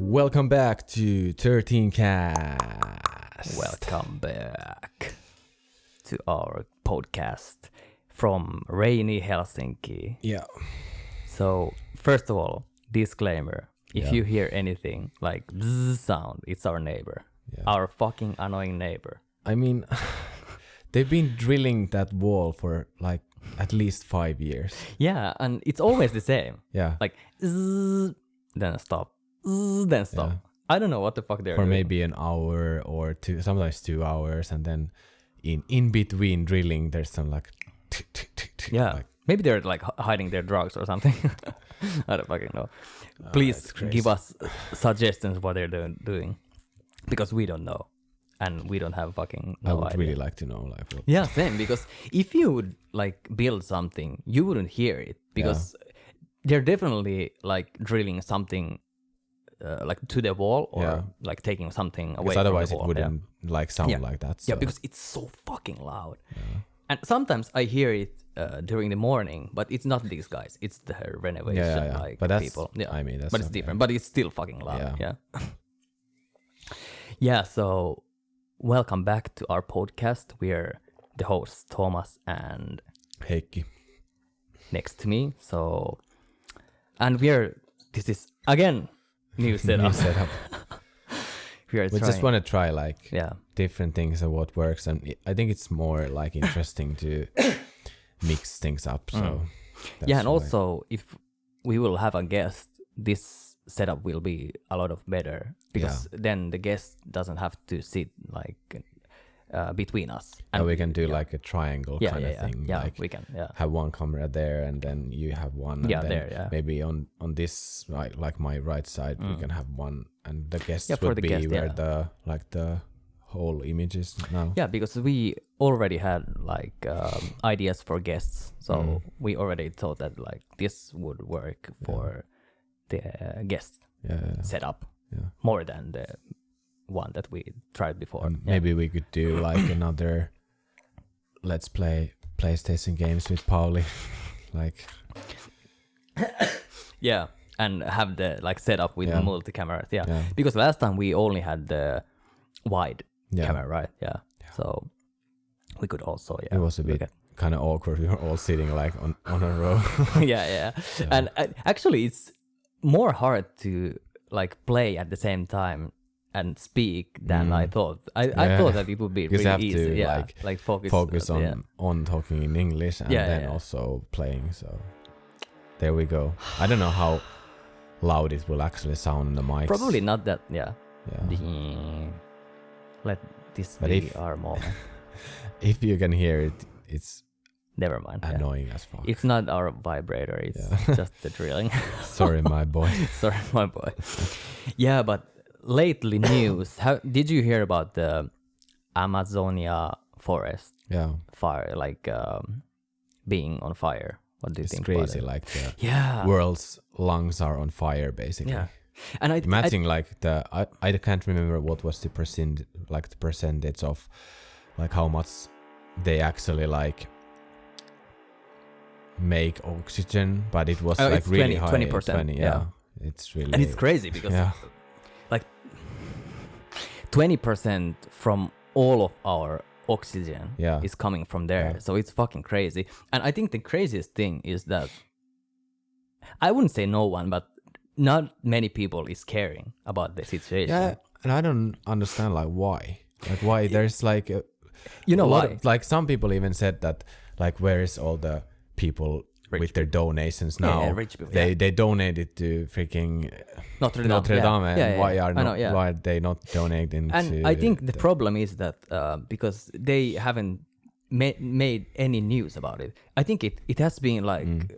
Welcome back to 13 Cast. Welcome back to our podcast from rainy Helsinki. Yeah. So, first of all, disclaimer. If you hear anything like bzzz sound, it's our neighbor. Yeah. Our fucking annoying neighbor. I mean, they've been drilling that wall for like at least 5 years. Yeah, and it's always the same. Yeah. Like, zzz, then stop. Zzz, then stop. Yeah. I don't know what the fuck they're doing. For maybe an hour or two, sometimes 2 hours. And then in between drilling, there's some like... Yeah. Like, maybe they're like hiding their drugs or something. I don't fucking know. Please give us suggestions what they're doing. Because we don't know. And we don't have fucking no idea. I would really like to know. Like, yeah, same. Because if you would like build something, you wouldn't hear it. Because they're definitely like drilling something like to the wall or like taking something away from the wall. Otherwise it wouldn't like sound like that. So. Yeah, because it's so fucking loud. Yeah. And sometimes I hear it during the morning, but it's not these guys. It's the renovation like but that's, people. Yeah, I mean, that's but it's different. But it's still fucking loud. Yeah. Yeah. So welcome back to our podcast. We're the hosts Thomas and Heikki next to me. So, and this is again new setup. We just want to try like different things and what works, and I think it's more like interesting to mix things up. So and also if we will have a guest, this setup will be a lot of better because then the guest doesn't have to sit like between us. And we can do like a triangle kind of thing. Yeah, like we can. Yeah. Have one camera there, and then you have one. And then maybe on this like my right side, we can have one, and the guests will be where the whole image is now. Yeah, because we already had like ideas for guests, so we already thought that like this would work for the guest setup more than the one that we tried before. Maybe we could do like another let's play PlayStation games with Pauli. Like and have the like setup with multi cameras. Because last time we only had the wide camera, right? So we could also it was a bit kind of awkward. We were all sitting like on a row. And actually it's more hard to like play at the same time and speak than I thought. I thought that it would be really easy. To, like focus on talking in English and then also playing. So there we go. I don't know how loud it will actually sound on the mics. Probably not that. Let this be our moment. If you can hear it, it's never mind. Annoying as fuck. It's not our vibrator. It's just the drilling. Sorry, my boy. Sorry, my boy. Yeah, but lately news. Did you hear about the Amazonia forest? Fire, like being on fire. What do you think? It's crazy. Like the world's lungs are on fire, basically. Yeah. And imagine like I can't remember what was the percentage of like how much they actually like make oxygen, but it was like really 20%, high. 20%. It's really, and it's crazy because like 20% from all of our oxygen is coming from there. So it's fucking crazy. And I think the craziest thing is that I wouldn't say no one, but not many people is caring about the situation. Yeah, and I don't understand like why. Like why there's like like some people even said that like where is all the people rich with their donations now? Rich people. They donated to freaking Notre Dame. And why are they not donating? And I think the problem is that because they haven't made any news about it. I think it has been like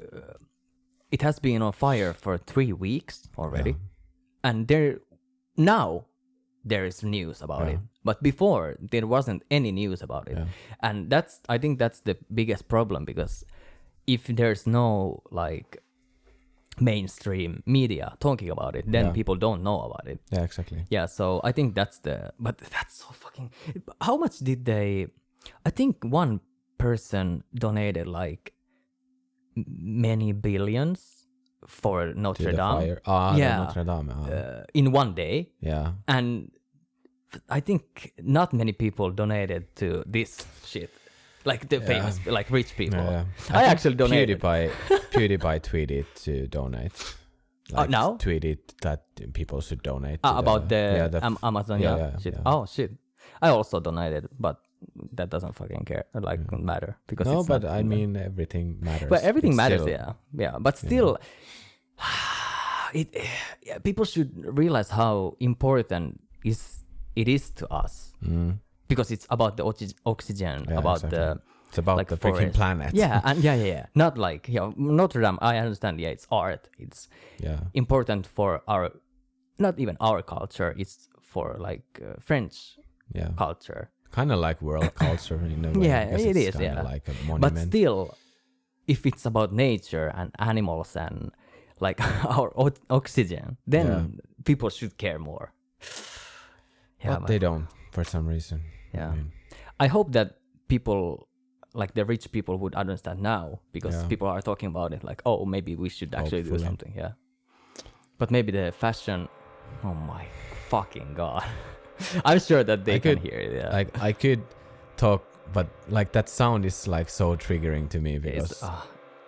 it has been on fire for 3 weeks already, and now there is news about it. But before there wasn't any news about it, and I think that's the biggest problem, because if there's no like mainstream media talking about it, then people don't know about it. Yeah, exactly. Yeah, so I think but that's so fucking. How much did they? I think one person donated like many billions for Notre Dame. Notre Dame. In one day. Yeah. And I think not many people donated to this shit. Like the famous, like rich people. Yeah. I actually donated. PewDiePie tweeted to donate. Like, now? Tweeted that people should donate. About the Amazon shit. Yeah. Oh, shit. I also donated, but that doesn't fucking care. Like, matter. Because no, it's but not, I mean, everything matters. But everything matters, yeah. But still, people should realize how important it is to us. Because it's about the oxygen, about the... It's about like the forest. freaking planet. Yeah, and not like Notre Dame. I understand. Yeah, it's art. It's important for our, not even our culture. It's for like French culture. Kind of like world culture in a way. Yeah, it is. Yeah, like a monument. But still, if it's about nature and animals and like our oxygen, then people should care more. But they don't for some reason. Yeah, I hope that people, like the rich people, would understand now, because people are talking about it like, oh, maybe we should actually do something. Yeah, but maybe the fashion, oh my fucking god. I'm sure that they can hear it. Yeah. Like I could talk, but like that sound is like so triggering to me because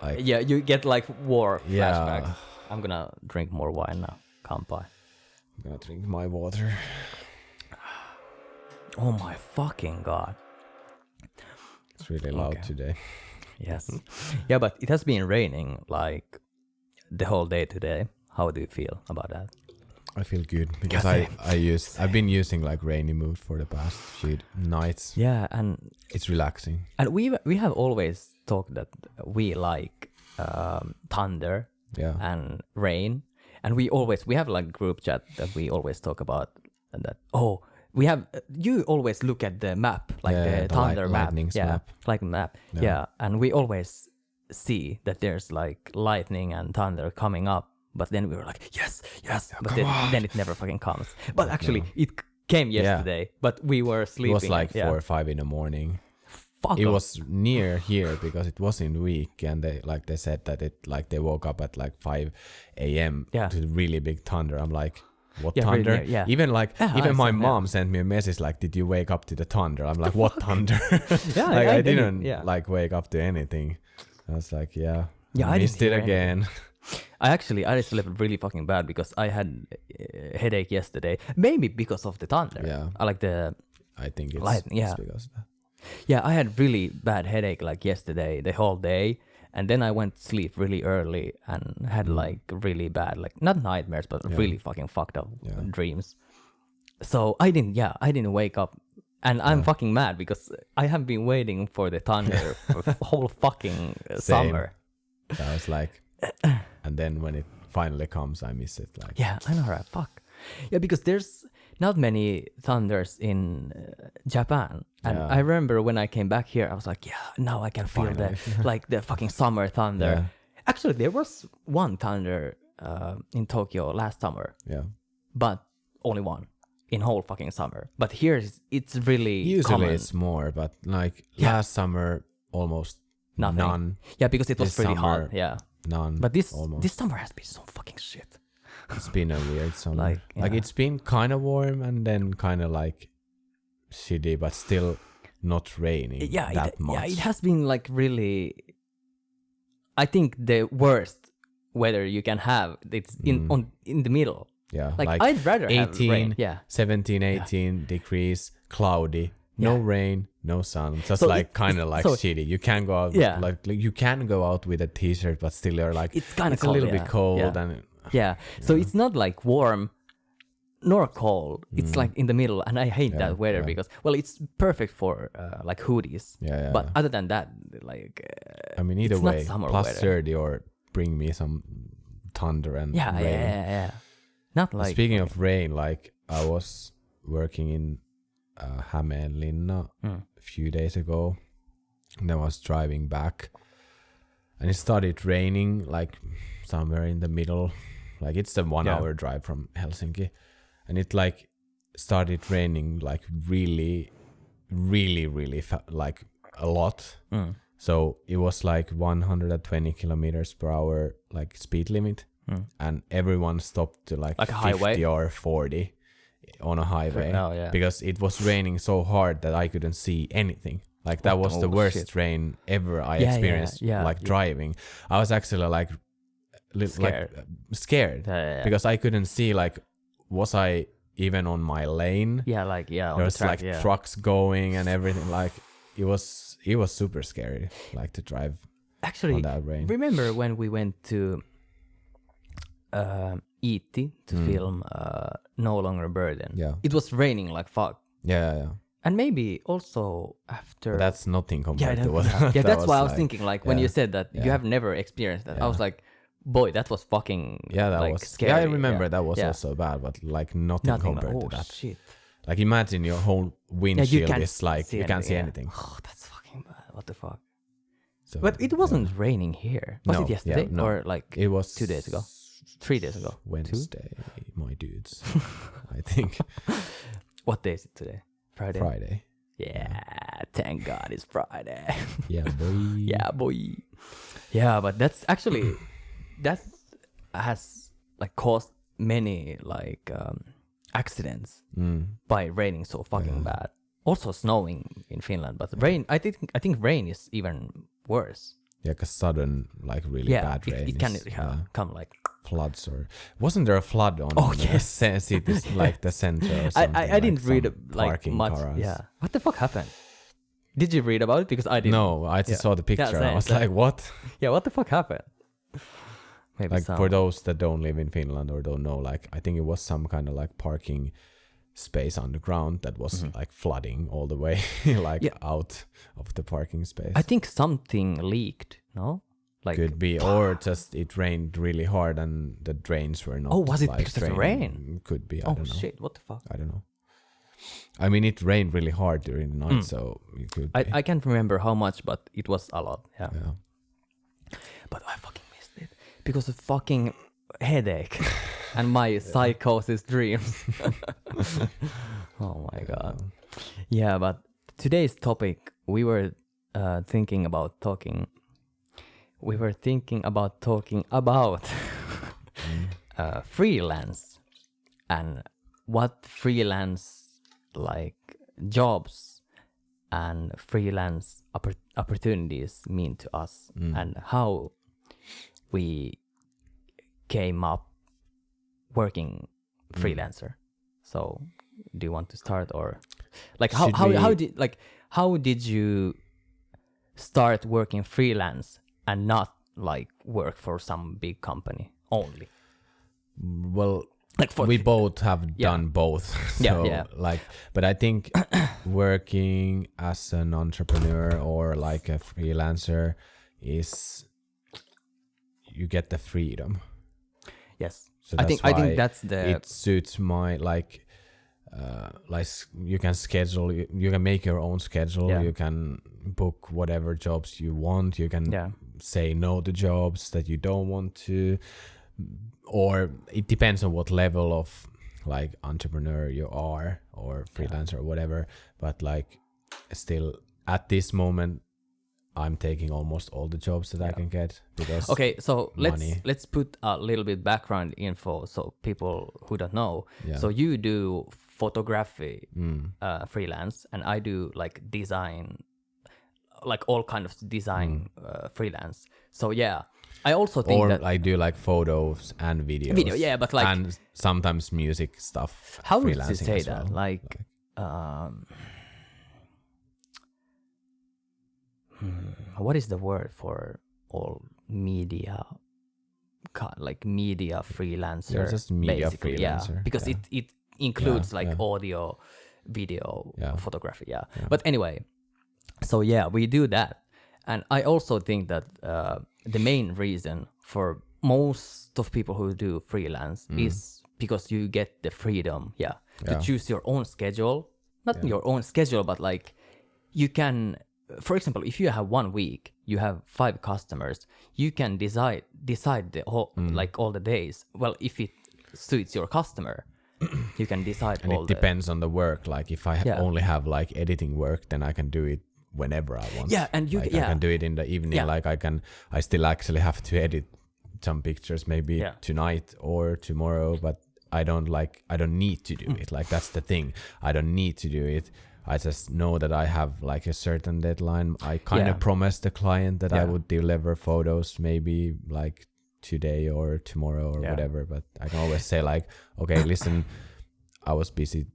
like, you get like war flashbacks. I'm gonna drink more wine now. Kanpai. I'm gonna drink my water. Oh my fucking god. It's really loud today. Yes. Yeah, but it has been raining like the whole day today. How do you feel about that? I feel good because I've been using like rainy mood for the past few nights. Yeah, and it's relaxing. And we have always talked that we like thunder and rain, and we have like group chat that we always talk about, and that we have, you always look at the map, like the thunder map. Lightning map. Yeah, and we always see that there's like lightning and thunder coming up. But then we were like, yes. But then it never fucking comes. But actually, it came yesterday. But we were sleeping. It was like 4 or 5 in the morning. It was near here because it was in week, and they said that it like they woke up at like 5 a.m. to really big thunder. I'm like, what thunder? Really, even my mom sent me a message like, did you wake up to the thunder? I'm like, what thunder? I didn't like wake up to anything. I was like, I missed it again. I slept really fucking bad because I had a headache yesterday. Maybe because of the thunder. Yeah. I think it's because of that. Yeah, I had really bad headache like yesterday, the whole day. And then I went to sleep really early and had like really bad, like not nightmares, but really fucking fucked up dreams. So I didn't wake up. And I'm fucking mad because I have been waiting for the thunder for the whole fucking summer. So I was like, and then when it finally comes, I miss it. Like, yeah, I know, right? Fuck. Yeah, because there's not many thunders in Japan. And I remember when I came back here, I was like, now I can feel the fucking summer thunder. Yeah. Actually, there was one thunder in Tokyo last summer. Yeah. But only one in whole fucking summer. But here it's really usually common. It's more, but like last summer almost nothing. None. Yeah, because it was pretty hot. Yeah. None. But this summer has been so fucking shit. It's been a weird summer. Like it's been kind of warm and then kind of like shitty, but still not raining that much. Yeah, it has been like really, I think the worst weather you can have. It's in the middle. Yeah, like I'd rather 18, have rain. Yeah, 17, 18 degrees, cloudy. No rain, no sun. Just so like kind of like shitty. You can go out. Yeah. Like you can go out with a t-shirt, but still you're like it's kind of cold, a little bit cold and So it's not like warm nor cold. It's like in the middle, and I hate that weather because it's perfect for like hoodies. Yeah. But other than that, like I mean, either way, plus weather. 30 or bring me some thunder and rain. Yeah. Not like speaking of rain, like I was working in Hämeenlinna a few days ago, and I was driving back, and it started raining like somewhere in the middle, like it's a 1 hour drive from Helsinki, and it like started raining like really like a lot. So it was like 120 kilometers per hour, like speed limit. And everyone stopped to like 50 highway? or 40 on a highway because it was raining so hard that I couldn't see anything. Like that was the worst rain ever I experienced driving. I was actually like scared because I couldn't see like was I even on my lane? Yeah, like there was track, like trucks going and everything. Like it was super scary like to drive actually on that rain. Remember when we went to E.T. to film No Longer a Burden? Yeah. It was raining like fuck. Yeah. And maybe also after... But that's nothing compared to what... Yeah, that's why I was thinking, like, when you said that you have never experienced that, I was like, boy, that was fucking scary. Yeah, I remember that was also bad, but like nothing compared to that. Shit. Like imagine your whole windshield is like, you can't see anything. Oh, that's fucking bad. What the fuck? So, but it wasn't raining here. Was it yesterday? No. Or like it was 2 days ago? 3 days ago? Wednesday, my dudes, I think. What day is it today? Friday. Yeah, thank God it's Friday. Yeah, boy. Yeah, boy. Yeah, but that's actually, that has like caused many like accidents by raining so fucking bad. Also snowing in Finland, but rain, I think rain is even worse. Yeah, because sudden like really bad rain. It can come like floods or wasn't there a flood on the cities like the center or something? I didn't read like much. Cars. Yeah, what the fuck happened? Did you read about it? Because I didn't. No, I just saw the picture. And I was like, what? Yeah, what the fuck happened? Maybe like for those that don't live in Finland or don't know, like I think it was some kind of like parking space underground that was like flooding all the way like out of the parking space. I think something leaked. No. Like, could be, or just it rained really hard and the drains were not. Oh, was it like because of the rain? Could be. I don't know. Shit! What the fuck? I don't know. I mean, it rained really hard during the night, so it could. I can't remember how much, but it was a lot. Yeah. But I fucking missed it because of fucking headache and my psychosis dreams. Oh my god. Yeah, but today's topic we were thinking about talking. We were thinking about talking about freelance and what freelance like jobs and freelance opportunities mean to us and how we came up working freelancer. So do you want to start or like how did you start working freelance and not like work for some big company only? Well, like we both have done both. So like, but I think working as an entrepreneur or like a freelancer is you get the freedom. Yes. So I think that's the it suits my like you can schedule, you can make your own schedule, you can book whatever jobs you want, you can say no to jobs that you don't want to, or it depends on what level of like entrepreneur you are or freelancer or whatever, but like still at this moment I'm taking almost all the jobs that I can get because so let's put a little bit background info so people who don't know. So you do photography freelance and I do like design, like all kind of design freelance. So I also think that I do like photos and videos. But like and sometimes music stuff. How would you say that? Well. Like what is the word for all media? Like media freelancer. Just media freelancer. Because it includes like audio, video, photography. But anyway, so we do that. And I also think that the main reason for most of people who do freelance is because you get the freedom, to choose your own schedule. Not your own schedule, but like you can, for example, if you have 1 week, you have 5 customers, you can decide the whole, like all the days. Well, if it suits your customer, you can decide and it depends on the work. Like if I only have like editing work, then I can do it whenever I want. Yeah, and I can do it in the evening. Like I still actually have to edit some pictures maybe tonight or tomorrow, but I don't need to do it. Like that's the thing. I don't need to do it. I just know that I have like a certain deadline. I kind of promised the client that I would deliver photos maybe like today or tomorrow or whatever, but I can always say like, okay, listen, I was busy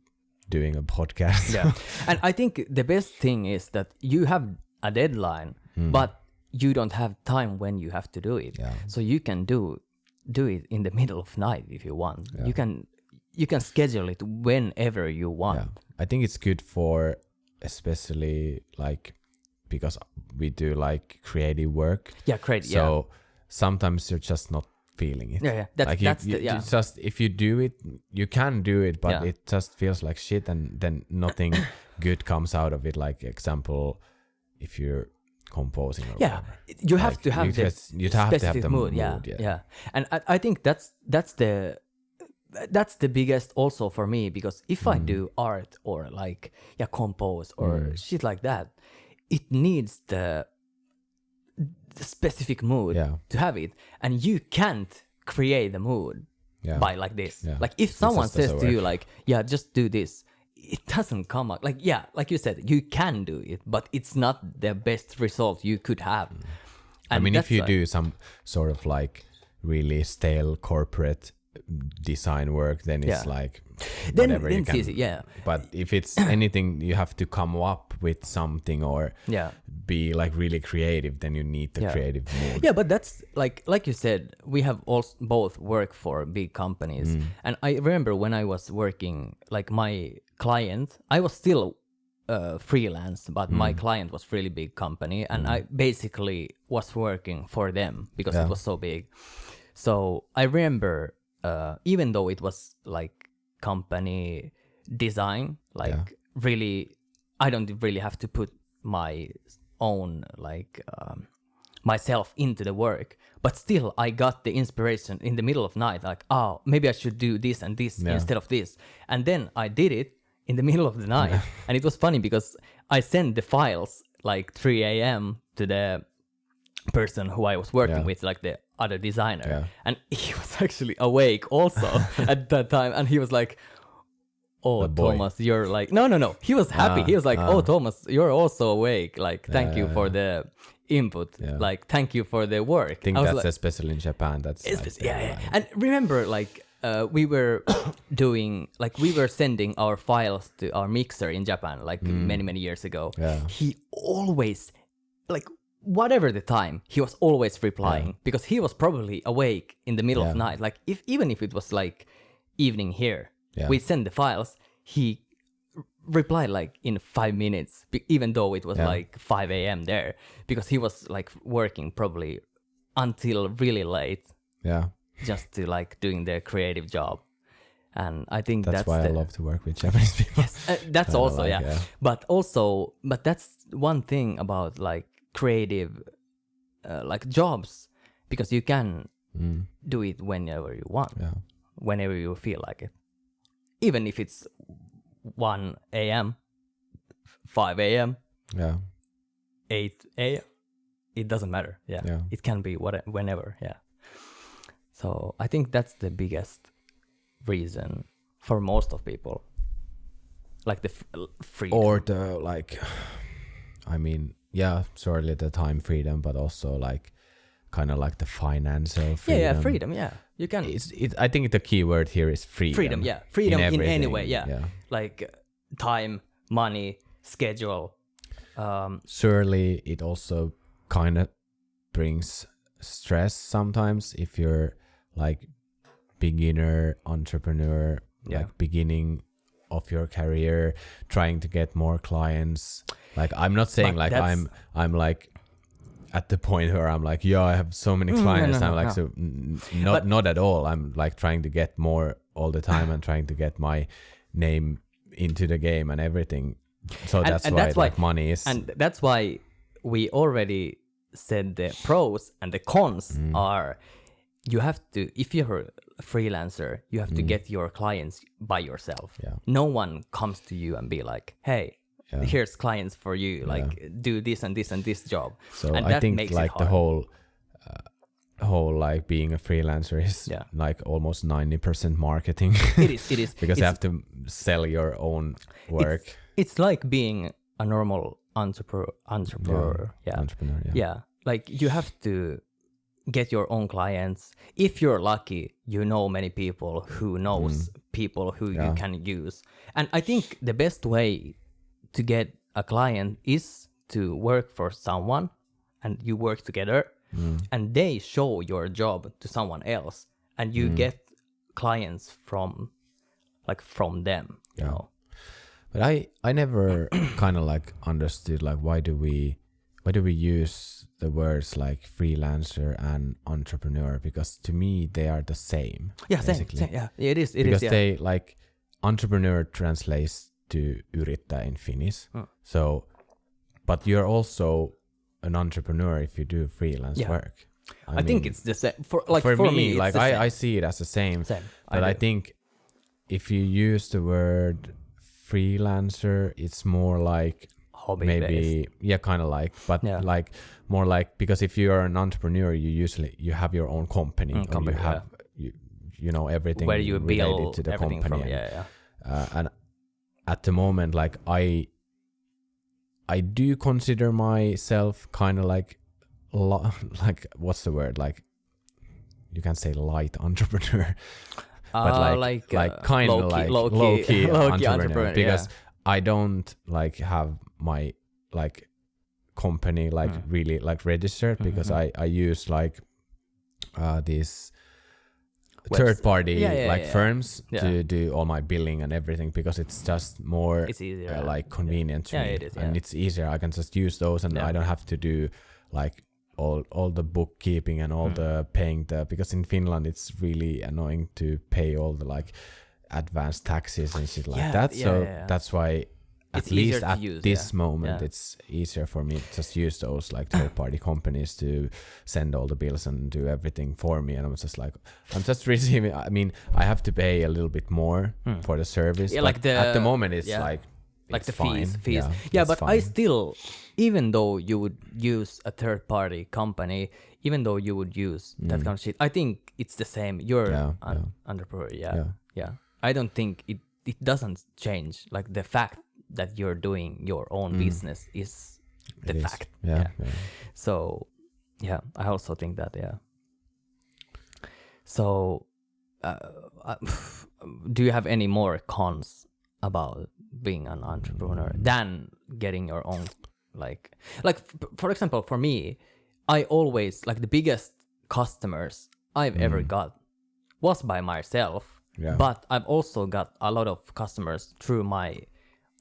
doing a podcast. Yeah. And I think the best thing is that you have a deadline, but you don't have time when you have to do it. Yeah. So you can do it in the middle of night if you want. Yeah. You can schedule it whenever you want. Yeah. I think it's good for especially like because we do like creative work. Yeah, creative. So sometimes you're just not feeling it. Yeah. That's just if you do it, you can do it, but it just feels like shit, and then nothing good comes out of it. Like example, if you're composing or whatever. You have to have the specific mood. Yeah. And I think that's the biggest also for me, because if I do art or like compose or shit like that, it needs the specific mood to have it, and you can't create the mood by like this. Like if someone says to you like just do this, it doesn't come out like like you said, you can do it, but it's not the best result you could have. I mean, if you do some sort of like really stale corporate design work, then it's like whatever you can. It's easy, but if it's anything, you have to come up with something or be like really creative, then you need the creative mood. Yeah, but that's like you said, we have also both worked for big companies, and I remember when I was working, like my client, I was still freelance, but my client was really big company, and I basically was working for them because it was so big. So I remember even though it was like company design, like really, I don't really have to put my own like myself into the work, but still I got the inspiration in the middle of night, like, oh, maybe I should do this and this instead of this, and then I did it in the middle of the night. And it was funny because I sent the files like 3 a.m. to the person who I was working with, like the other designer, and he was actually awake also at that time, and he was like, oh, Thomas, you're like, no, he was happy. He was like, oh, Thomas, you're also awake, like thank you for the input, like thank you for the work. I think that's like, especially in Japan, that's like, and remember like we were doing, like we were sending our files to our mixer in Japan like many years ago. He always, like whatever the time, he was always replying because he was probably awake in the middle of night. Like even if it was like evening here, we send the files, he replied like in 5 minutes, even though it was like 5 a.m. there, because he was like working probably until really late. Just to like doing their creative job. And I think that's why I love to work with Japanese people. Yes, that's also but that's one thing about like creative like jobs, because you can do it whenever you want, whenever you feel like it, even if it's 1 a.m., 5 a.m., 8 a.m., it doesn't matter. It can be whenever. So I think that's the biggest reason for most of people, like the freedom, or the like, I mean, surely the time freedom, but also like kind of like the financial freedom. Freedom. You can. I think the key word here is freedom. Freedom in any way. Like time, money, schedule. Surely it also kind of brings stress sometimes if you're like beginner entrepreneur, like beginning of your career, trying to get more clients. Like I'm not saying but like I'm like at the point where I'm like, I have so many clients. So not at all. I'm like trying to get more all the time and trying to get my name into the game and everything. So that's why money is, and that's why we already said the pros and the cons are, you have to, if you're a freelancer, you have to get your clients by yourself. No one comes to you and be like, hey, here's clients for you, like do this and this and this job. So and I think like the whole like being a freelancer is like almost 90% marketing. It is because you have to sell your own work. It's like being a normal entrepreneur. Yeah, like you have to get your own clients. If you're lucky, you know many people who knows people who you can use. And I think the best way to get a client is to work for someone and you work together and they show your job to someone else and you get clients from them, you know. But I never kind of like understood like why do we use the words like freelancer and entrepreneur, because to me they are the same. Yeah, same. Yeah, it is. Because they like entrepreneur translates to yrittäjä in Finnish. So, but you're also an entrepreneur if you do freelance work. I mean, think it's the same. For me, like I see it as the same. But I think if you use the word freelancer, it's more like hobby maybe based. Kind of like, but like more like, because if you are an entrepreneur, you have your own company, or you have you know everything where you related build to the everything company. From, and at the moment, like I do consider myself kind of like like what's the word, like you can say light entrepreneur. But like kind of like low-key entrepreneur, because I don't like have my like company like really like registered, because I use like these third party firms to do all my billing and everything, because it's just more it's easier, like convenient to me. It is, and it's easier. I can just use those and I don't have to do like all the bookkeeping and all the paying because in Finland it's really annoying to pay all the like advanced taxes and shit like that. So that's why at least at this moment it's easier for me to just use those like third party companies to send all the bills and do everything for me. And I'm just receiving, I mean, I have to pay a little bit more for the service. Yeah, but like at the moment it's like the fine. fees. But fine. I still, even though you would use a third party company, even though you would use that kind of shit, I think it's the same. You're an entrepreneur. Yeah. I don't think it doesn't change. Like the fact that you're doing your own business is the fact. Yeah. So, I also think that. So, do you have any more cons about being an entrepreneur than getting your own like for example, for me, I always like the biggest customers I've ever got was by myself, but I've also got a lot of customers through my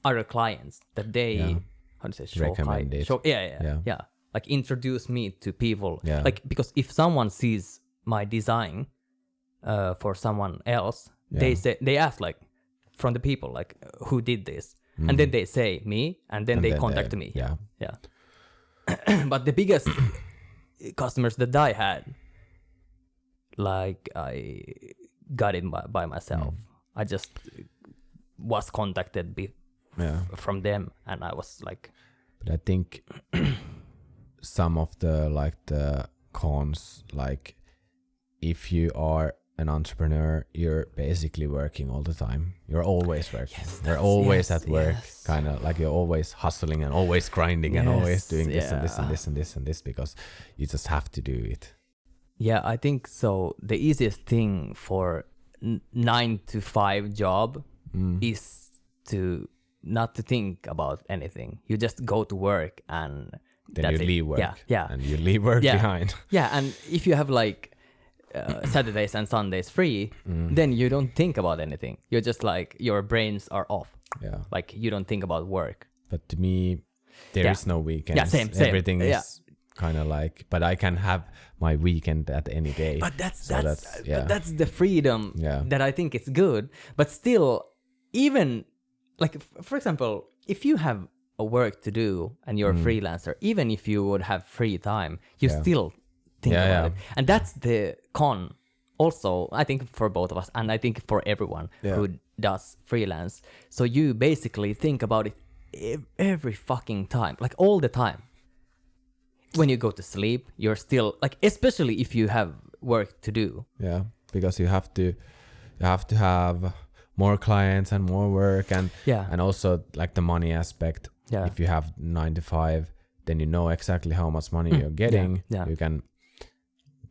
other clients that they how to say recommend like introduce me to people, like because if someone sees my design for someone else, they ask like from the people like who did this, and then they say me, and then they contact me. But the biggest customers that I had, like I got it by myself. I just was contacted from them, and I was like. But I think some of the like the cons, like if you are an entrepreneur, you're basically working all the time. You're always working. You're always at work, kind of like you're always hustling and always grinding and always doing this and this and this and this and this, because you just have to do it. Yeah, I think so. The easiest thing for 9 to 5 job is to not to think about anything. You just go to work and then you leave work. And you leave work behind. Yeah, and if you have like Saturdays and Sundays free, then you don't think about anything. You're just like your brains are off. Like you don't think about work. But to me, there is no weekends. Same. Everything is kind of like, but I can have my weekend at any day. But that's the freedom that I think is good. But still, even like for example, if you have a work to do and you're a freelancer, even if you would have free time, you still think about it. And that's the con also, I think, for both of us, and I think for everyone who does freelance. So you basically think about it every fucking time, like all the time. When you go to sleep, you're still like, especially if you have work to do. Yeah, because you have to have more clients and more work, and also like the money aspect. Yeah. If you have 9 to 5, then you know exactly how much money you're getting. Yeah. You can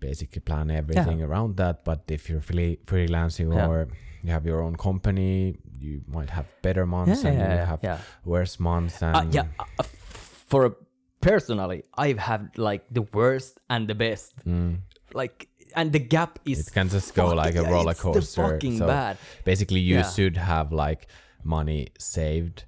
basically plan everything around that. But if you're freelancing or you have your own company, you might have better months and you have worse months. And personally, I've had like the worst and the best. Like, and the gap is... It can just go like a roller coaster. It's fucking bad. Basically, you should have like money saved.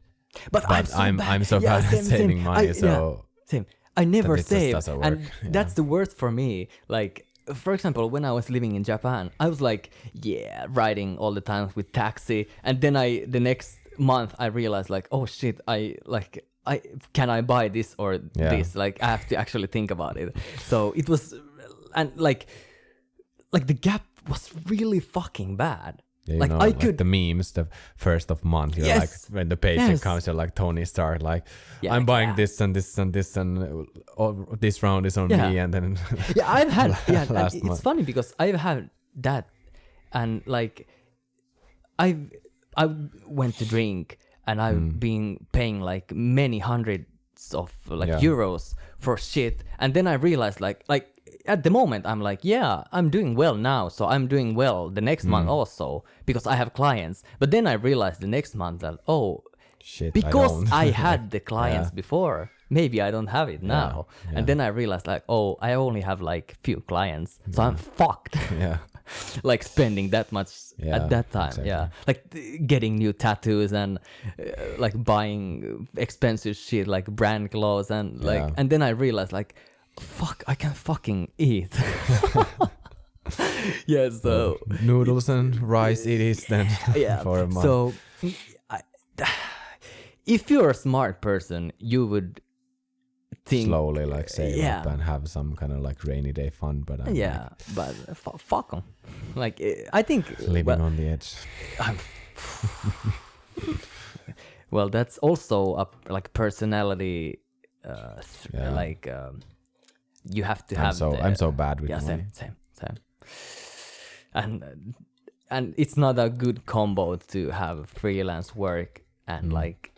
But I'm so bad at saving money. Same. I never save. Doesn't work. And that's the worst for me. Like, for example, when I was living in Japan, I was like, riding all the time with taxi. And then the next month I realized like, oh shit, can I buy this or this? Like, I have to actually think about it. So it was, and like the gap was really fucking bad. Yeah, like, I could, the memes, the first of month, you're like, when the paycheck comes, you're like Tony Stark, like, I'm buying this and this and this, and this round is on me, and then I've had, and it's funny because I've had that, and like, I went to drink, and I've been paying like many hundreds of like euros for shit, and then I realized like at the moment I'm like, I'm doing well now, so I'm doing well the next month also because I have clients. But then I realized the next month that shit, because I had the clients before, maybe I don't have it now. And then I realized like, I only have like few clients, so I'm fucked. Like spending that much at that time. Like getting new tattoos and like buying expensive shit like brand clothes and like, and then I realized like, fuck, I can fucking eat. So noodles and rice it is then for a month. So if you're a smart person, you would think slowly like save up and have some kind of like rainy day fun, but but fuck them. Like, I think living on the edge. Well, that's also a like personality like you have to have I'm so bad with money. Same. And it's not a good combo to have freelance work and like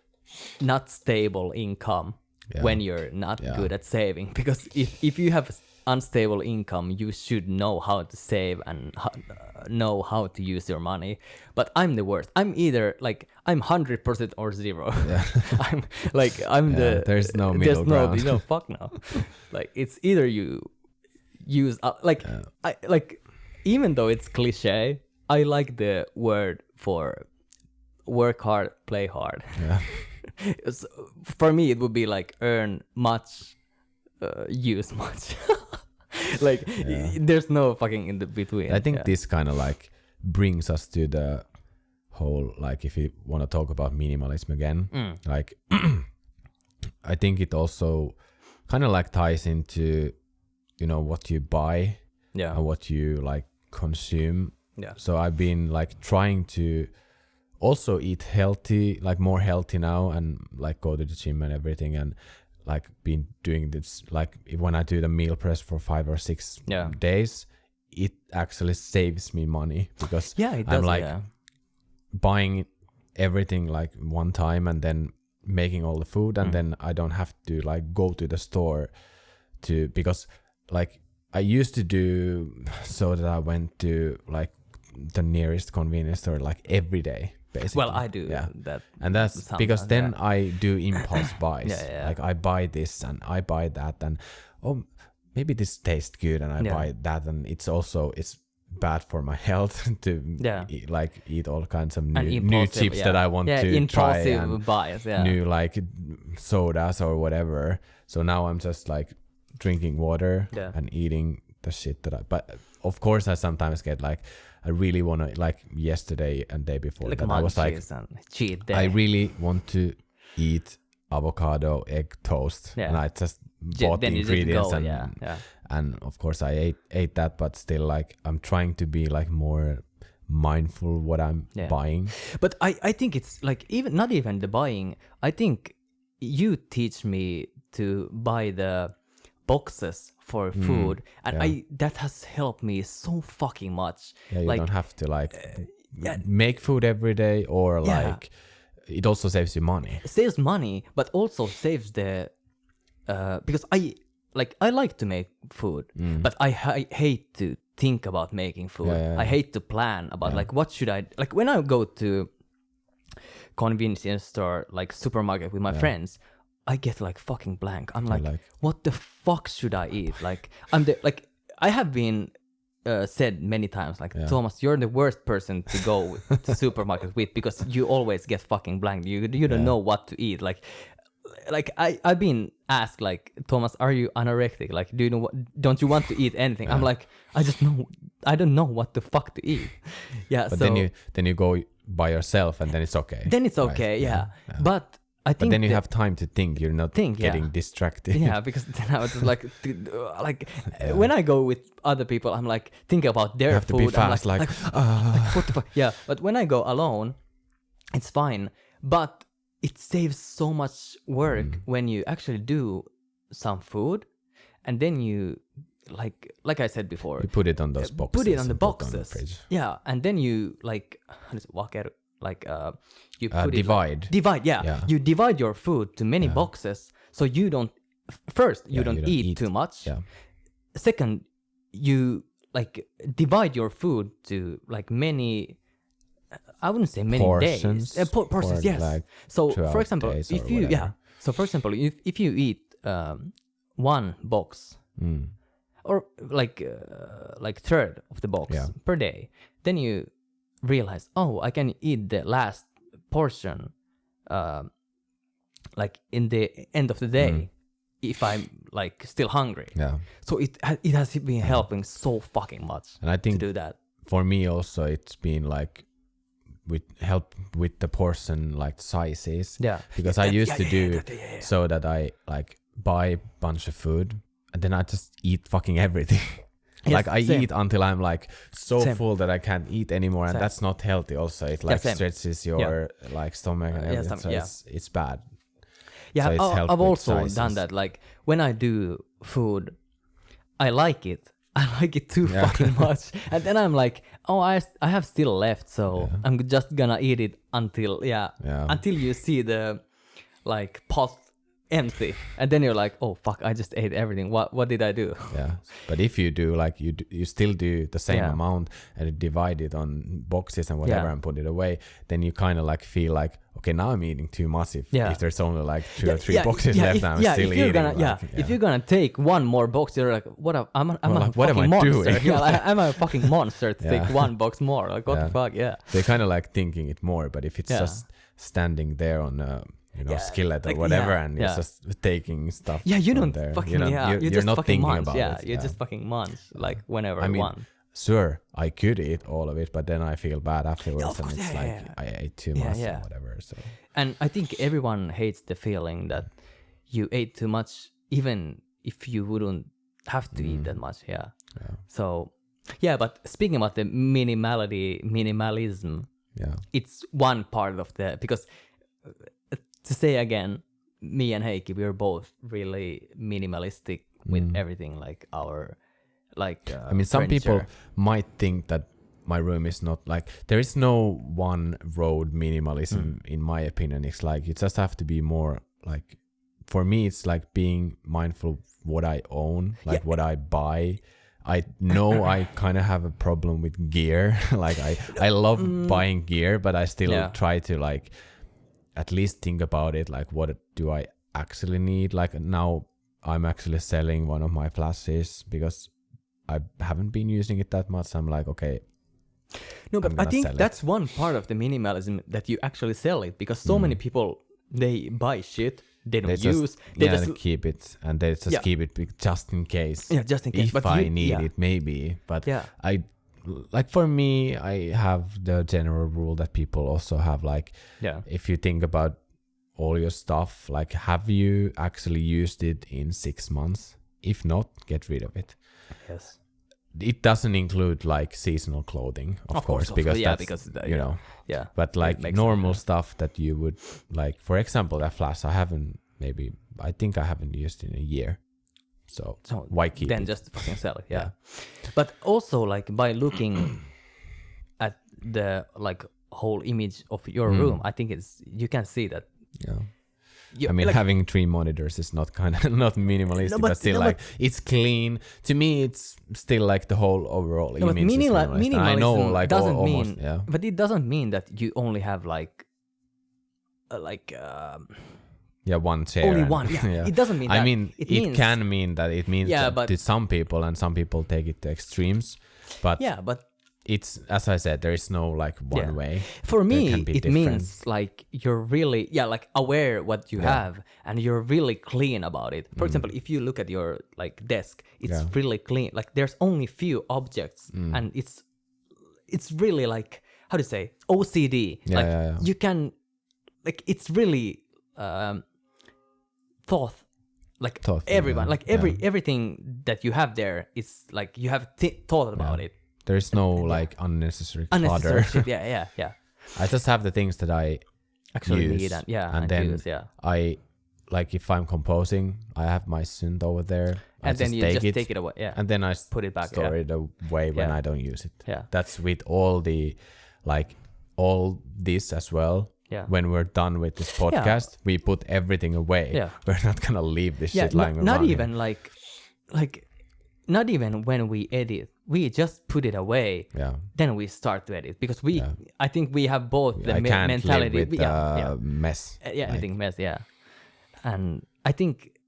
not stable income when you're not good at saving, because if you have unstable income, you should know how to save and know how to use your money. But I'm the worst. I'm either like I'm 100% or zero. There's no middle ground. No, fuck no. Like, it's either you use I like, even though it's cliche, I like the word for work hard, play hard. So for me, it would be like earn much, use much. Like, there's no fucking in the between. I think this kind of like brings us to the whole, like, if you want to talk about minimalism again, like I think it also kind of like ties into, you know, what you buy and what you like consume. So I've been like trying to also eat healthy, like more healthy now, and like go to the gym and everything, and like been doing this, like when I do the meal press for 5 or 6 days, it actually saves me money, because I'm like buying everything like one time and then making all the food, and then I don't have to like go to the store because like I used to do so that I went to like the nearest convenience store like every day. Basically. Well, I do that, and that's because then I do impulse buys. Like I buy this and I buy that, and maybe this tastes good, and I buy that, and it's bad for my health to eat all kinds of new chips that I want to try, and buys, new like sodas or whatever. So now I'm just like drinking water and eating the shit but of course I sometimes get like, I really want to, like yesterday and day before like that, I was like, cheat day. I really want to eat avocado egg toast, and I just bought the ingredients and of course I ate that, but still like I'm trying to be like more mindful what I'm buying. But I think it's like, even not even the buying, I think you teach me to buy the boxes for food, and that has helped me so fucking much. Yeah, you don't have to make food every day, or it also saves you money. It saves money, but also saves the because I like to make food, but I hate to think about making food. I hate to plan about what should I when I go to convenience store, supermarket with my friends, I get fucking blank. I'm what the fuck should I eat? I have been said many times, Thomas, you're the worst person to go to supermarket with, because you always get fucking blank. You don't know what to eat. I've been asked, Thomas, are you anorectic? Do you know don't you want to eat anything? I'm I don't know what the fuck to eat. But then you go by yourself, and then it's okay. Then it's okay, yeah. But I think then you have time to think. You're not getting distracted. Yeah, because then I was just when I go with other people, I'm think about their you have food. To be fast, what the fuck? Yeah, but when I go alone, it's fine. But it saves so much work when you actually do some food, and then you like I said before, you put it on those boxes. Put it on the boxes. On the fridge. Yeah, and then you you put divide. Divide, yeah. You divide your food to many boxes, so you don't. First, you don't eat too much. Yeah. Second, you divide your food to many. I wouldn't say many portions, days. Portions, yes. So, for example, if you if you eat one box. Or third of the box per day, then you realize, I can eat the last portion in the end of the day if I'm still hungry. Yeah. So it has been helping so fucking much, and I think to do that. For me also, it's been with help with the portion sizes. Yeah. Because I used to do so that I buy a bunch of food, and then I just eat fucking everything. Yes, I same. eat until I'm so Same. full that I can't eat anymore, and that's not healthy. Also, it stretches your stomach and everything. Stomach, so it's bad. Yeah, so it's I've also done that. When I do food, I like it. I like it too fucking much, and then I'm I have still left, so I'm just gonna eat it until until you see the pot empty, and then you're oh fuck, I just ate everything. What did I do? Yeah, but if you do you still do the same amount and you divide it on boxes and whatever and put it away, then you kind of feel okay, now I'm eating too much. If there's only 2 or 3 boxes left, I'm still eating. If you're gonna take one more box, you're what am I what fucking am I monster? doing? I'm a fucking monster to take one box more. What the fuck? Yeah, they kind of thinking it more, but if it's just standing there on skillet or whatever, and you're just taking stuff. Yeah, you don't there. fucking. You're just not fucking thinking munch. about it. You're just fucking munch whenever I mean, want. Sure, I could eat all of it, but then I feel bad afterwards, and it's I ate too much or whatever. So. And I think everyone hates the feeling that you ate too much, even if you wouldn't have to eat that much. Yeah. So, but speaking about the minimalism, it's one part of because to say again, me and Heikki, we're both really minimalistic with everything, our I mean, some people might think that my room is not there is no one road minimalism in my opinion. It's you just have to be more for me it's being mindful of what I own, what I buy. I know I kind of have a problem with gear. I love buying gear, but I still try to at least think about it. What do I actually need? Now I'm actually selling one of my flashes because I haven't been using it that much. I'm okay. No, but I think that's one part of the minimalism, that you actually sell it, because so many people, they buy shit they don't use. They just keep it, and they just keep it just in case. Yeah, just in case. If but I need it, maybe. But I for me, I have the general rule that people also have. If you think about all your stuff, have you actually used it in 6 months? If not, get rid of it. Yes. It doesn't include seasonal clothing, of course, because But normal stuff that you would for example, that flash, I haven't maybe I think I haven't used in a year. So why keep then it? just fucking sell it. Yeah. But also like by looking at the like whole image of your room, I think you can see that. Yeah. I mean, like, having 3 monitors is not not minimalistic, but still it's clean. To me, it's still like the whole overall image is minimalist. I know, like doesn't almost, mean, but it doesn't mean that you only have one chair. Only one. Yeah. It doesn't mean that. I mean, it can mean that. It means that to some people, and some people take it to extremes. But it's, as I said, there is no like one way. For me, it means like you're really like aware what you have, and you're really clean about it. For example, if you look at your like desk, it's really clean. Like there's only few objects, and it's really like, how to say, OCD. You can, like, it's really thought. Everyone, like everything that you have there is like you have thought about it. There is no like unnecessary clutter. Shit. Yeah. I just have the things that I actually use, need, and then I like, if I'm composing, I have my synth over there, and then you just take it away, and then I put it back, store it away when I don't use it. Yeah, that's with all the all this as well. Yeah. When we're done with this podcast, we put everything away. Yeah. We're not gonna leave this shit lying around. Not even like not even when we edit, we just put it away. Yeah. Then we start to edit because I think we have both the mentality. Live with mess. Anything mess. Yeah. And I think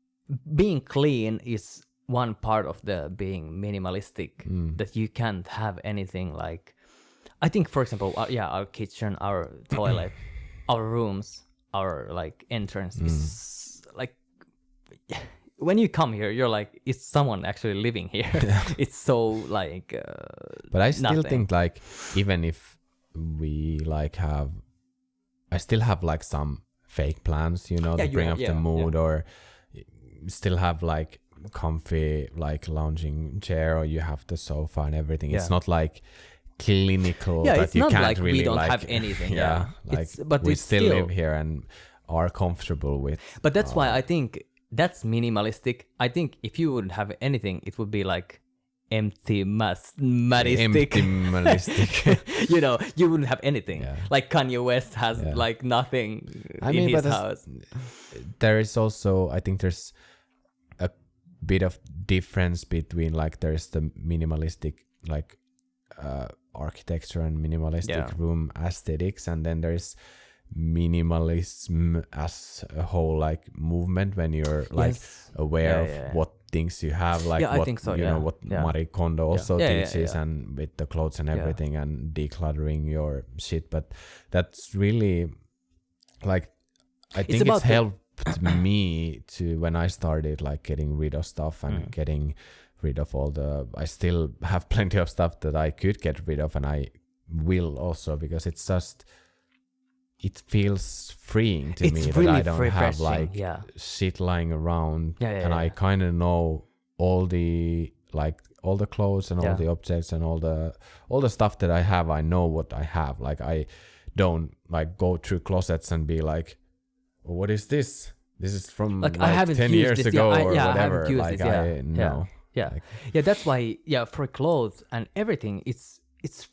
being clean is one part of the being minimalistic. That you can't have anything like. I think, for example, our kitchen, our toilet, our rooms, our like entrance is like. When you come here, you're like, is someone actually living here? It's so like. But I still think like, even if we like I still have like some fake plants, to bring up the mood, or still have like comfy like lounging chair, or you have the sofa and everything. It's not like clinical that you can't really we don't like, have anything. But we still live here and are comfortable with. But that's why I think. That's minimalistic. I think if you wouldn't have anything, it would be like empty-malistic. You wouldn't have anything. Yeah. Like Kanye West has like nothing in his house. There is also, I think there's a bit of difference between like there's the minimalistic like architecture and minimalistic room aesthetics, and then there's minimalism as a whole like movement when you're like aware of what things you have, like what I think so, what Marie Kondo also teaches, and with the clothes and everything, and decluttering your shit. But that's really like, I think it's helped me to, when I started like getting rid of stuff and getting rid of I still have plenty of stuff that I could get rid of, and I will also, because it's just, it feels freeing to me really that I don't have like shit lying around, and I kind of know all the clothes and all the objects and all the stuff that I have. I know what I have. Like, I don't like go through closets and be like, oh, what is this? This is from like I haven't 10 years ago or whatever. Like, I know. That's why for clothes and everything, it's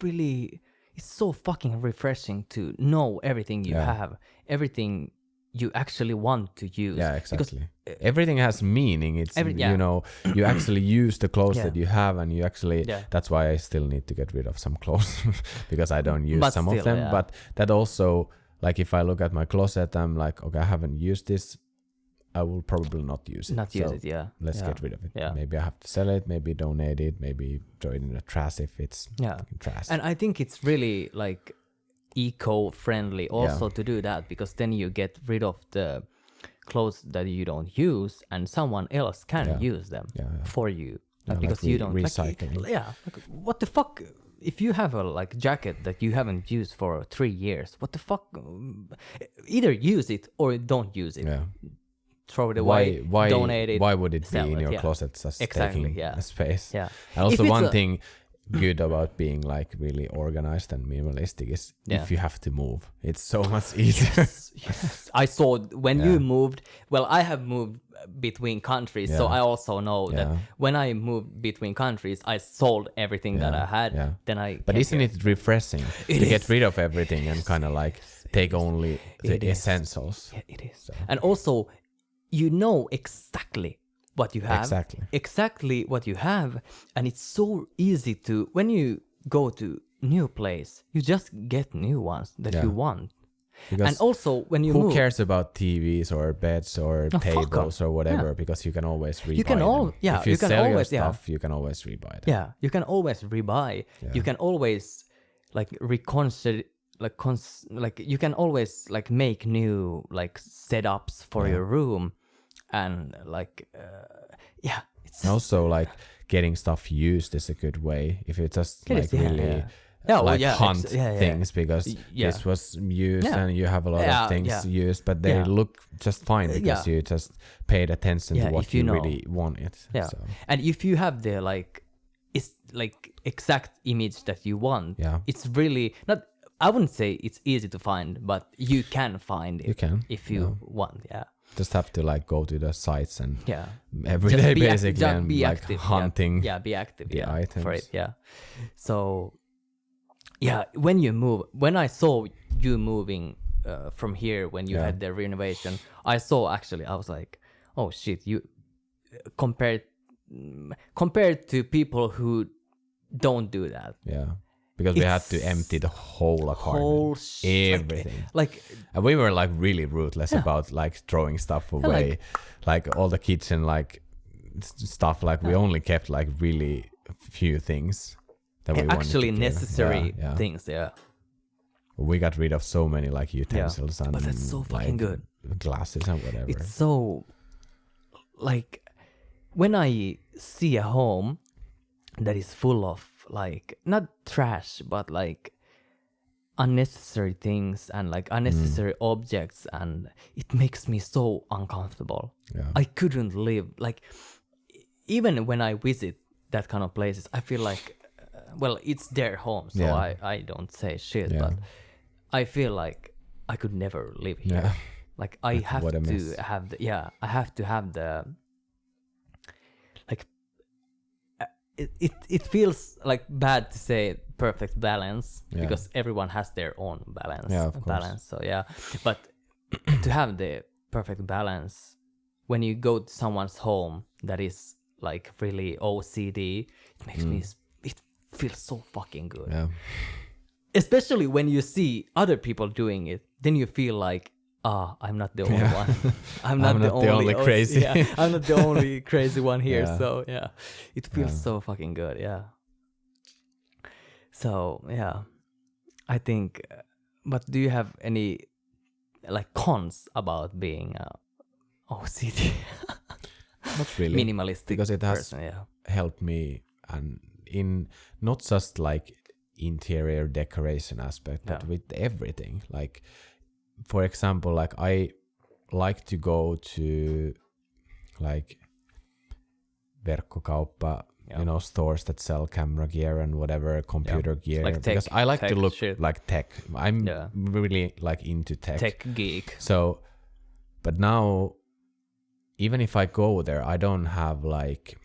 really. It's so fucking refreshing to know everything you have, everything you actually want to use. Yeah, exactly. Because, everything has meaning. It's you actually use the clothes that you have, and you actually. That's why I still need to get rid of some clothes because I don't use some of them. Yeah. But that also, like, if I look at my closet, I'm like, okay, I haven't used this. I will probably not use it. Let's get rid of it. Yeah. Maybe I have to sell it, maybe donate it, maybe throw it in the trash if it's trash. And I think it's really like eco-friendly also to do that, because then you get rid of the clothes that you don't use, and someone else can use them for you. Because you don't recycling. Like, what the fuck? If you have a like jacket that you haven't used for 3 years, what the fuck? Either use it or don't use it. Yeah. Throw it away, donate it. Why would it be in your closet just taking a space? Yeah. And also one thing good about being like really organized and minimalistic is if you have to move, it's so much easier. Yes. I saw when you moved. Well, I have moved between countries, so I also know that when I moved between countries, I sold everything that I had. Then But isn't it refreshing to get rid of everything and kind of like take only the essentials? Yeah, it is. So. And also, you know exactly what you have. Exactly what you have, and it's so easy to when you go to new place, you just get new ones that you want. Because and also when you who cares about TVs or beds or tables or whatever, because you can always rebuy them. If you sell your stuff, you can always rebuy them. Yeah, you can always rebuy. You can always like reconsider, like you can always like make new like setups for your room, and like it's also like getting stuff used is a good way if you just like really. Hunt things because this was used and you have a lot of things used, but they look just fine because you just paid attention to what you really wanted. So. And if you have the like, it's like exact image that you want. It's really not. I wouldn't say it's easy to find, but you can find it. You can if you want. Just have to like go to the sites and every day basically and be like active, hunting. Be active. The items for it. So. Yeah, when I saw you moving from here when you had the renovation, I was like, oh shit, you compared to people who don't do that. Yeah, because we had to empty the whole apartment, everything. Like and we were like really ruthless about like throwing stuff away, like all the kitchen like stuff. Like we only kept like really few things. Actually necessary things. We got rid of so many like utensils and but that's so fucking good. Glasses and whatever. It's so like when I see a home that is full of like not trash but like unnecessary things and like unnecessary objects, and it makes me so uncomfortable. I couldn't live like even when I visit that kind of places, I feel like well, it's their home, so I don't say shit, but I feel like I could never live here. Like I have to have I have to have the like it feels like bad to say perfect balance because everyone has their own balance. So but to have the perfect balance when you go to someone's home that is like really OCD, it makes me feels so fucking good. Especially when you see other people doing it, then you feel like, I'm not the only one. I'm not the only crazy. I'm not the only crazy one here. So it feels so fucking good. So I think. But do you have any like cons about being OCD? Not really. Minimalistic because it has helped me and. In not just like interior decoration aspect, but with everything. Like, for example, like I like to go to like verkkokauppa, stores that sell camera gear and whatever computer gear. Like because I like to look shit. like tech. I'm really like into tech geek. So, but now, even if I go there, I don't have like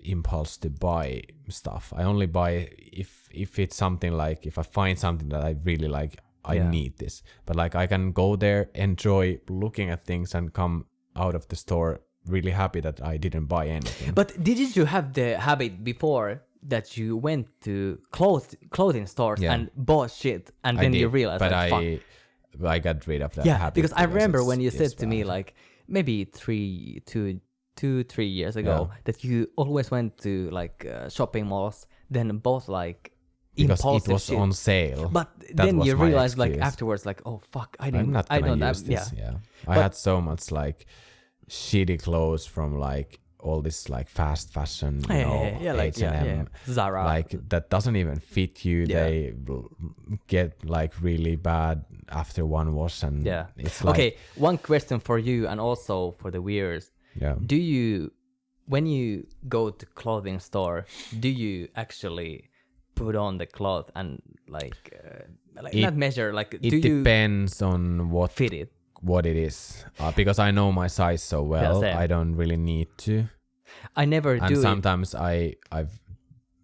impulse to buy stuff. I only buy if it's something like if I find something that I really like, I need this. But like I can go there, enjoy looking at things and come out of the store really happy that I didn't buy anything. But didn't you have the habit before that you went to clothing stores and bought shit and then you realized I got rid of that habit. Because I remember when you said to me like maybe 2-3 years ago that you always went to like shopping malls, then bought like because impulsive it was shit. on sale. But then you realized like afterwards like, oh fuck, I don't use this. I had so much like shitty clothes from like all this like fast fashion, like H&M, Zara, like that doesn't even fit you. They get like really bad after one wash, and it's like okay. One question for you and also for the viewers. Yeah. Do you when you go to clothing store, do you actually put on the cloth and not measure? Like, it depends on what fit it. What it is, because I know my size so well. I don't really need to. I never do. And sometimes I've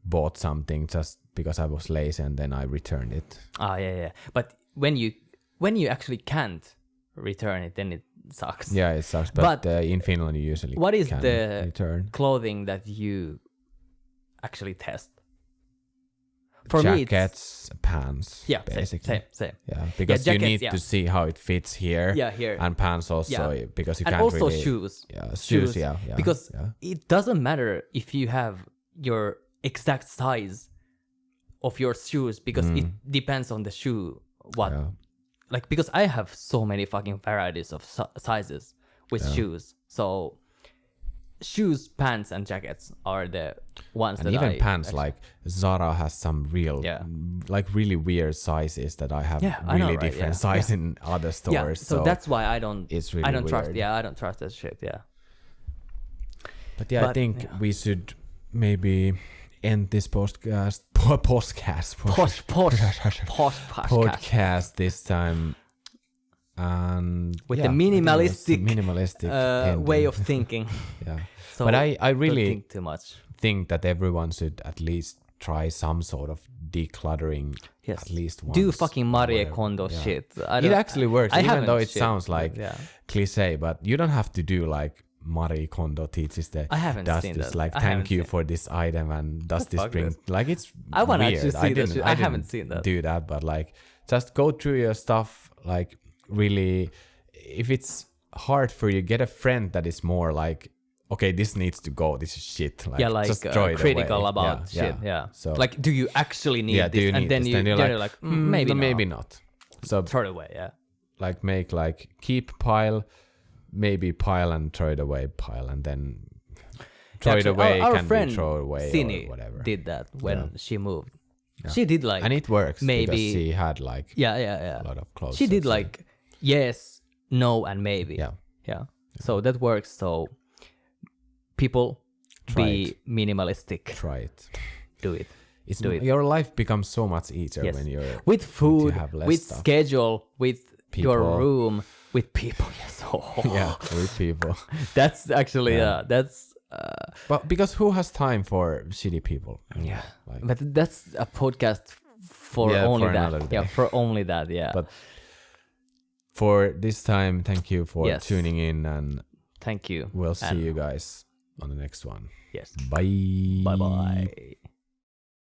bought something just because I was lazy and then I returned it. Yeah. But when you actually can't return it, then it sucks. Yeah, it sucks. But in Finland, you usually what is can the return. Clothing that you actually test? For Jackets, pants. Yeah, basically. Same. Yeah, because you need to see how it fits here. Yeah, here. And pants also, because you can't and also really... shoes. Yeah, shoes, yeah. Because it doesn't matter if you have your exact size of your shoes, because it depends on the shoe. Because I have so many fucking varieties of sizes with shoes. So shoes, pants, and jackets are the ones and that even pants, like Zara has some real, really weird sizes that I have really different size in other stores. So that's why I don't. It's really I don't weird. trust. Yeah, I don't trust that shit. Yeah. But I think we should maybe end this podcast this time. And with the minimalistic way of thinking. Yeah. So but I really don't think too much. Think that everyone should at least try some sort of decluttering at least once. Do fucking Marie Kondo shit. It actually works, even though it sounds like cliche, but you don't have to do like Marie Kondo teaches the I haven't does seen this that. like thank you for this item and does this bring like it's I want to weird. actually see that. I haven't seen that. Do that, but like just go through your stuff, like really if it's hard for you, get a friend that is more like, okay, this needs to go, this is shit, like just throw it critical away. about shit. So like, do you actually need this? Do you need and then this? you're like maybe not. So throw it away. Like make like keep pile, maybe pile and throw it away, pile and then throw it away. Our can friend be throw away Sini or whatever. did that when she moved. She did like, and it works maybe because she had like a lot of clothes. She did like yes, no, and maybe. Yeah. So that works. So people, be minimalistic. Try it. Do it. Do it. Your life becomes so much easier when you're with food, with stuff. Schedule, with people. Your room, with people. Yes. With people. That's actually that's. But because who has time for shitty people? Yeah, but that's a podcast for only that. Yeah, for only that. Yeah. But for this time, thank you for tuning in, and thank you. We'll see you guys on the next one. Yes. Bye. Bye.